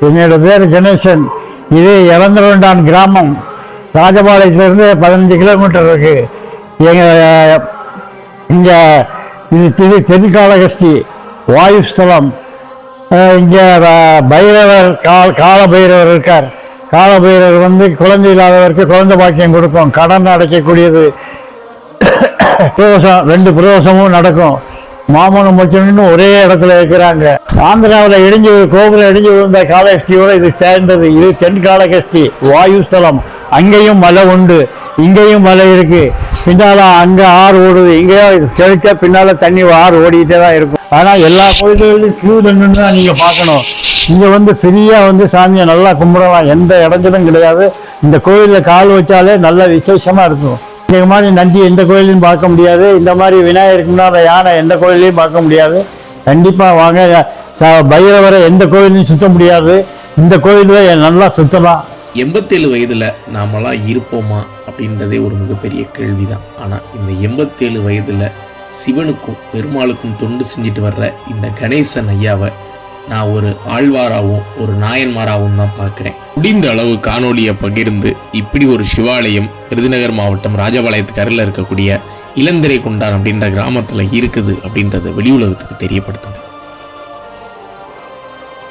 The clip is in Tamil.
என்னோட பேர் கணேசன். இது இளந்தரவண்டான் கிராமம். ராஜபாளையத்திலிருந்து 15 கிலோமீட்டர் இருக்கு. இங்கே இது தென்காளகஸ்தி வாயுஸ்தலம். இங்கே பைரவர் கால பைரவர் இருக்கார். கால பைரவர் குழந்தை இல்லாதவருக்கு குழந்தை பாக்கியம் கொடுக்கும். கடன் அடைக்கக்கூடியது. பிரதோஷம் 2 பிரதோஷமும் நடக்கும். மாமனும் மச்சனும் ஒரே இடத்துல இருக்கிறாங்க. ஆந்திராவில் கோபுரம் இடிஞ்சு விழுந்த காளகஸ்தியோட இது சேர்ந்தது. இது தென்காளகஸ்தி வாயுஸ்தலம். அங்கேயும் மலை உண்டு, இங்கேயும் மலை இருக்கு. பின்னால அங்க ஆறு ஓடுது. இங்கேயும் செழிச்சா பின்னால தண்ணி ஆறு ஓடிக்கிட்டே தான் இருக்கும். ஆனா எல்லா கோயில்களிலும் கியூ நின்று தான் நீங்க பார்க்கணும். இங்க ஃப்ரீயா சாமியை நல்லா கும்பிடலாம். எந்த இடங்களும் கிடையாது. இந்த கோயில்ல கால் வச்சாலே நல்ல விசேஷமா இருக்கும். இந்த மாதிரி நந்தி எந்த கோயிலையும் பார்க்க முடியாது. இந்த மாதிரி விநாயகருக்கு முன்னால யானை எந்த கோயிலையும் பார்க்க முடியாது. கண்டிப்பா வாங்க. பைரவரை எந்த கோயிலையும் சுத்த முடியாது. இந்த கோயில நல்லா சுத்தலாம். 87 வயதுல நாமெல்லாம் இருப்போமா அப்படின்றதே ஒரு மிகப்பெரிய கேள்விதான். ஆனா இந்த 87 வயதுல சிவனுக்கும் பெருமாளுக்கும் தொண்டு செஞ்சுட்டு வர்ற இந்த கணேசன் ஐயாவை நான் ஒரு ஆழ்வாராகவும் ஒரு நாயன்மாராகவும் தான் பார்க்குறேன். முடிந்த அளவு காணொலியை பகிர்ந்து இப்படி ஒரு சிவாலயம் விருதுநகர் மாவட்டம் ராஜபாளையத்துக்கு அருகில் இருக்கக்கூடிய இளந்திரை கொண்டான் அப்படின்ற கிராமத்தில் இருக்குது அப்படின்றத வெளி உலகத்துக்கு தெரியப்படுத்துங்க.